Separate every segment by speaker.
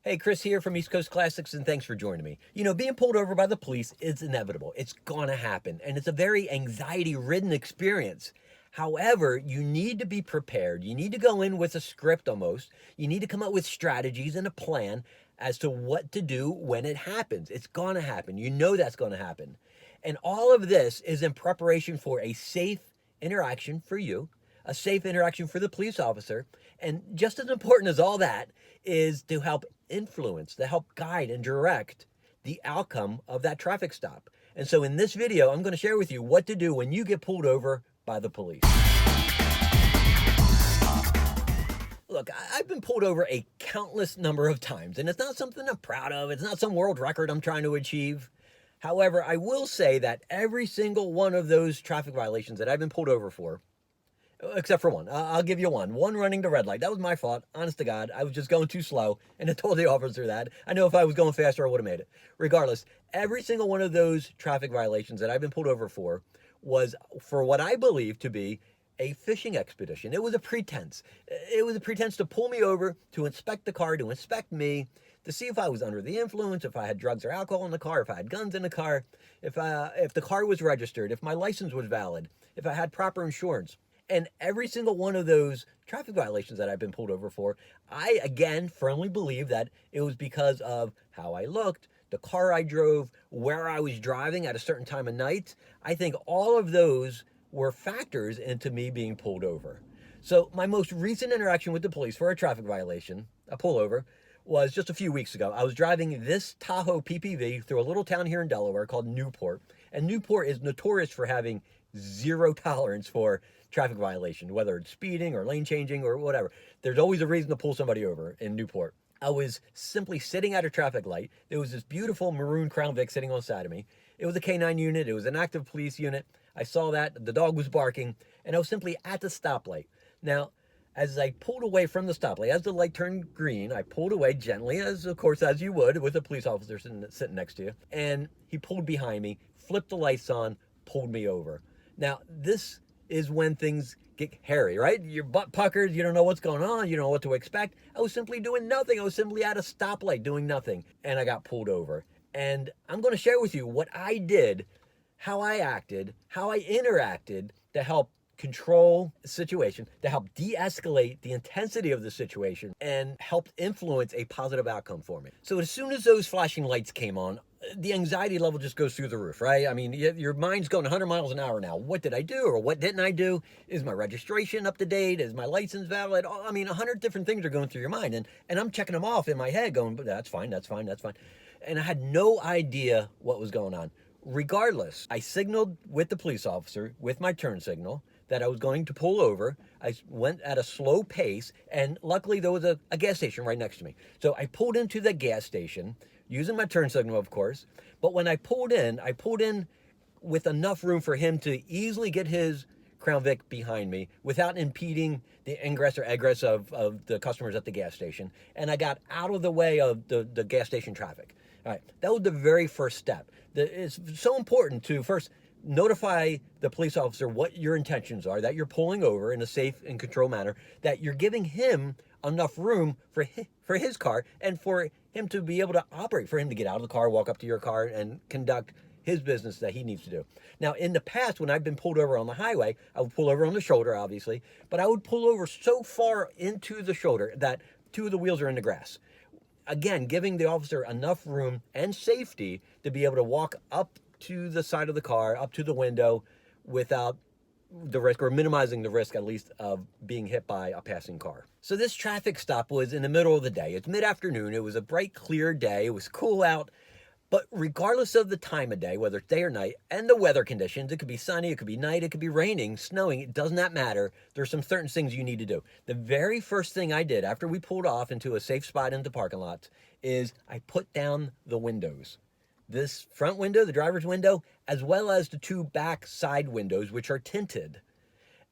Speaker 1: Hey, Chris here from East Coast Classics, and thanks for joining me. You know, being pulled over by the police is inevitable. It's gonna happen, and it's a very anxiety ridden experience. However, you need to be prepared. You need to go in with a script almost. You need to come up with strategies and a plan as to what to do when it happens. It's gonna happen. You know that's gonna happen. And all of this is in preparation for a safe interaction for you, a safe interaction for the police officer. And just as important as all that is to help influence, to help guide and direct the outcome of that traffic stop. And so in this video, I'm going to share with you what to do when you get pulled over by the police. Look, I've been pulled over a countless number of times, and it's not something I'm proud of. It's not some world record I'm trying to achieve. However, I will say that every single one of those traffic violations that I've been pulled over for, except for one, I'll give you one running the red light. That was my fault, honest to God. I was just going too slow, and I told the officer that. I know if I was going faster, I would have made it. Regardless, every single one of those traffic violations that I've been pulled over for was for what I believe to be a fishing expedition. It was a pretense. It was a pretense to pull me over, to inspect the car, to inspect me, to see if I was under the influence, if I had drugs or alcohol in the car, if I had guns in the car, if the car was registered, if my license was valid, if I had proper insurance. And every single one of those traffic violations that I've been pulled over for, I again firmly believe that it was because of how I looked, the car I drove, where I was driving at a certain time of night. I think all of those were factors into me being pulled over. So my most recent interaction with the police for a traffic violation, a pullover, was just a few weeks ago. I was driving this Tahoe PPV through a little town here in Delaware called Newport. And Newport is notorious for having zero tolerance for traffic violation, whether it's speeding or lane changing or whatever. There's always a reason to pull somebody over in Newport. I was simply sitting at a traffic light. There was this beautiful maroon Crown Vic sitting on the side of me. It was a K9 unit. It was an active police unit. I saw that. The dog was barking, and I was simply at the stoplight. Now, as I pulled away from the stoplight, as the light turned green, I pulled away gently, as of course as you would with a police officer sitting next to you. And he pulled behind me, flipped the lights on, pulled me over. Now, this is when things get hairy, right? Your butt puckers, you don't know what's going on, you don't know what to expect. I was simply doing nothing. I was simply at a stoplight doing nothing, and I got pulled over. And I'm going to share with you what I did, how I acted, how I interacted to help control the situation, to help de-escalate the intensity of the situation, and helped influence a positive outcome for me. So as soon as those flashing lights came on, the anxiety level just goes through the roof, right? I mean, your mind's going 100 miles an hour now. What did I do or what didn't I do? Is my registration up to date? Is my license valid? I mean, 100 different things are going through your mind. And I'm checking them off in my head going, but that's fine, that's fine, that's fine. And I had no idea what was going on. Regardless, I signaled with the police officer with my turn signal that I was going to pull over. I went at a slow pace, and luckily there was a gas station right next to me. So I pulled into the gas station, using my turn signal, of course. But when I pulled in with enough room for him to easily get his Crown Vic behind me without impeding the ingress or egress of the customers at the gas station. And I got out of the way of the gas station traffic. All right, that was the very first step. It's so important to first notify the police officer what your intentions are, that you're pulling over in a safe and controlled manner, that you're giving him enough room for his car and for him to be able to operate, for him to get out of the car, walk up to your car, and conduct his business that he needs to do. Now, in the past, when I've been pulled over on the highway, I would pull over on the shoulder, obviously, but I would pull over so far into the shoulder that two of the wheels are in the grass. Again, giving the officer enough room and safety to be able to walk up to the side of the car, up to the window, without the risk, or minimizing the risk at least, of being hit by a passing car. So this traffic stop was in the middle of the day. It's mid-afternoon. It was a bright, clear day. It was cool out. But regardless of the time of day, whether it's day or night, and the weather conditions, it could be sunny, it could be night, it could be raining, snowing, it does not matter. There's some certain things you need to do. The very first thing I did after we pulled off into a safe spot in the parking lot is I put down the windows. This front window, the driver's window, as well as the two back side windows, which are tinted.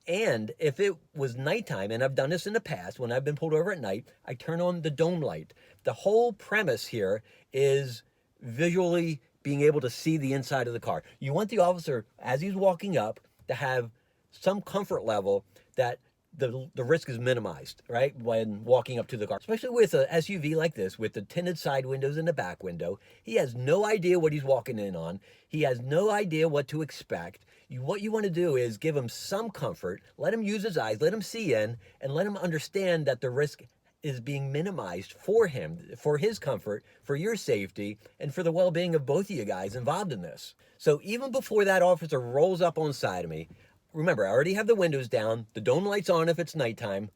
Speaker 1: And if it was nighttime, and I've done this in the past, when I've been pulled over at night, I turn on the dome light. The whole premise here is visually being able to see the inside of the car. You want the officer, as he's walking up, to have some comfort level that the risk is minimized, right? When walking up to the car, especially with a SUV like this, with the tinted side windows and the back window, he has no idea what he's walking in on. He has no idea what to expect. What you want to do is give him some comfort, let him use his eyes, let him see in, and let him understand that the risk is being minimized for him, for his comfort, for your safety, and for the well-being of both of you guys involved in this. So even before that officer rolls up on side of me, remember, I already have the windows down, the dome light's on if it's nighttime,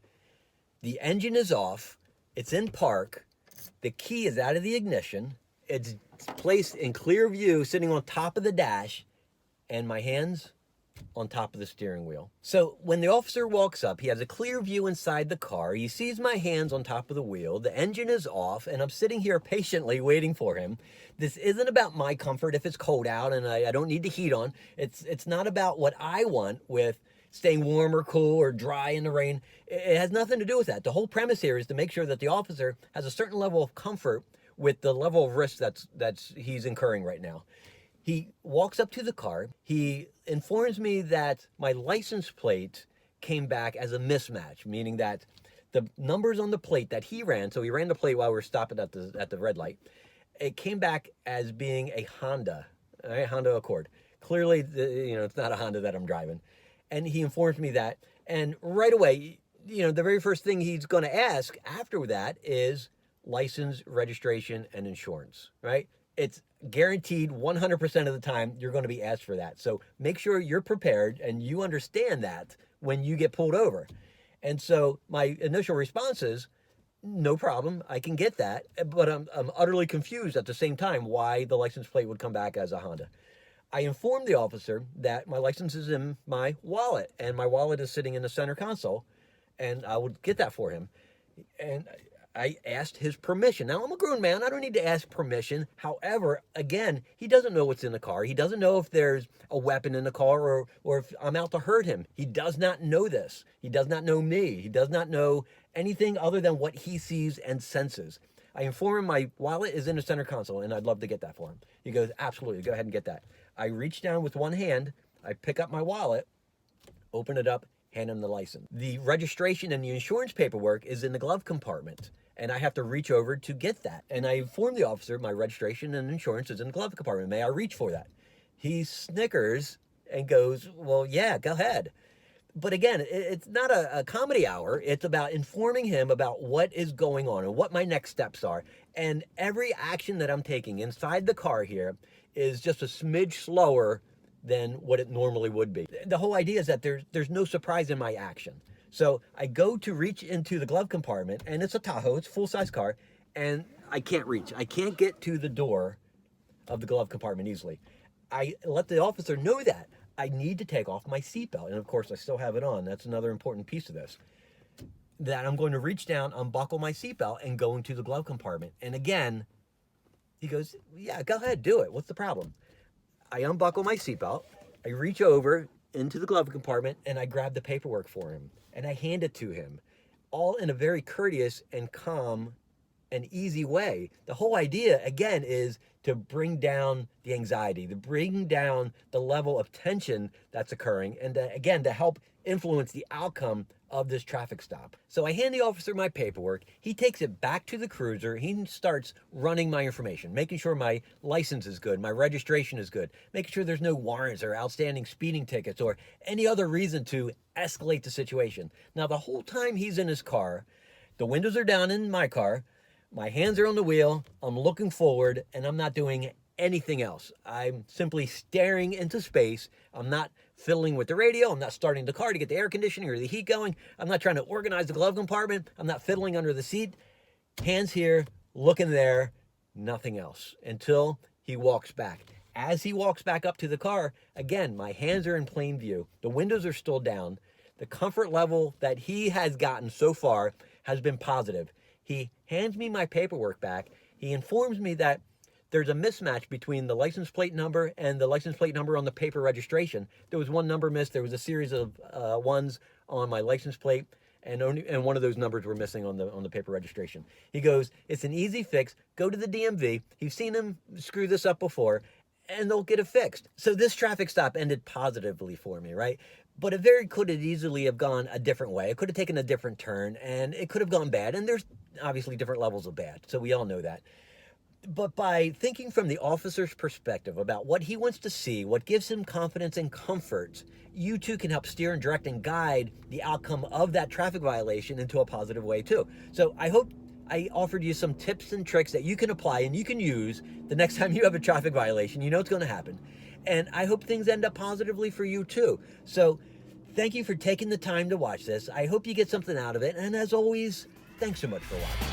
Speaker 1: the engine is off, it's in park, the key is out of the ignition, it's placed in clear view, sitting on top of the dash, and my hands on top of the steering wheel. So when the officer walks up, he has a clear view inside the car. He sees my hands on top of the wheel. The engine is off, and I'm sitting here patiently waiting for him. This isn't about my comfort if it's cold out and I don't need the heat on. It's not about what I want with staying warm or cool or dry in the rain. It has nothing to do with that. The whole premise here is to make sure that the officer has a certain level of comfort with the level of risk that's he's incurring right now. He walks up to the car. He informs me that my license plate came back as a mismatch, meaning that the numbers on the plate that he ran, so he ran the plate while we were stopping at the red light, it came back as being a Honda, right? Honda Accord. Clearly, it's not a Honda that I'm driving. And he informs me that. And right away, the very first thing he's going to ask after that is license, registration, and insurance, right? It's guaranteed 100% of the time you're going to be asked for that. So make sure you're prepared and you understand that when you get pulled over. And so my initial response is, no problem, I can get that. But I'm utterly confused at the same time why the license plate would come back as a Honda. I informed the officer that my license is in my wallet and my wallet is sitting in the center console and I would get that for him. And I asked his permission. Now, I'm a grown man. I don't need to ask permission. However, again, he doesn't know what's in the car. He doesn't know if there's a weapon in the car or if I'm out to hurt him. He does not know this. He does not know me. He does not know anything other than what he sees and senses. I inform him my wallet is in the center console, and I'd love to get that for him. He goes, absolutely, go ahead and get that. I reach down with one hand. I pick up my wallet, open it up, hand him the license. The registration and the insurance paperwork is in the glove compartment, and I have to reach over to get that. And I inform the officer my registration and insurance is in the glove compartment. May I reach for that? He snickers and goes, well, yeah, go ahead. But again, it's not a comedy hour. It's about informing him about what is going on and what my next steps are. And every action that I'm taking inside the car here is just a smidge slower than what it normally would be. The whole idea is that there's no surprise in my action. So I go to reach into the glove compartment, and it's a Tahoe, it's a full-size car, and I can't reach. I can't get to the door of the glove compartment easily. I let the officer know that. I need to take off my seatbelt, and of course I still have it on. That's another important piece of this. That I'm going to reach down, unbuckle my seatbelt, and go into the glove compartment. And again, he goes, yeah, go ahead, do it. What's the problem? I unbuckle my seatbelt, I reach over into the glove compartment, and I grab the paperwork for him, and I hand it to him, all in a very courteous and calm and easy way. The whole idea, again, is to bring down the anxiety, to bring down the level of tension that's occurring, and again, to help influence the outcome of this traffic stop. So I hand the officer my paperwork. He takes it back to the cruiser. He starts running my information, making sure my license is good, my registration is good, making sure there's no warrants or outstanding speeding tickets or any other reason to escalate the situation. Now, the whole time he's in his car, the windows are down in my car, my hands are on the wheel, I'm looking forward, and I'm not doing anything else. I'm simply staring into space. I'm not fiddling with the radio. I'm not starting the car to get the air conditioning or the heat going. I'm not trying to organize the glove compartment. I'm not fiddling under the seat. Hands here, looking there, nothing else until he walks back. As he walks back up to the car, again, my hands are in plain view. The windows are still down. The comfort level that he has gotten so far has been positive. He hands me my paperwork back. He informs me that there's a mismatch between the license plate number and the license plate number on the paper registration. There was one number missed. There was a series of ones on my license plate, and one of those numbers were missing on the paper registration. He goes, it's an easy fix. Go to the DMV. You've seen them screw this up before, and they'll get it fixed. So this traffic stop ended positively for me, right? but it very could have easily have gone a different way. It could have taken a different turn, and it could have gone bad. And there's obviously different levels of bad, so we all know that. But by thinking from the officer's perspective about what he wants to see, what gives him confidence and comfort, you too can help steer and direct and guide the outcome of that traffic violation into a positive way too. So I hope I offered you some tips and tricks that you can apply and you can use the next time you have a traffic violation. You know it's going to happen. And I hope things end up positively for you too. So thank you for taking the time to watch this. I hope you get something out of it. And as always, thanks so much for watching.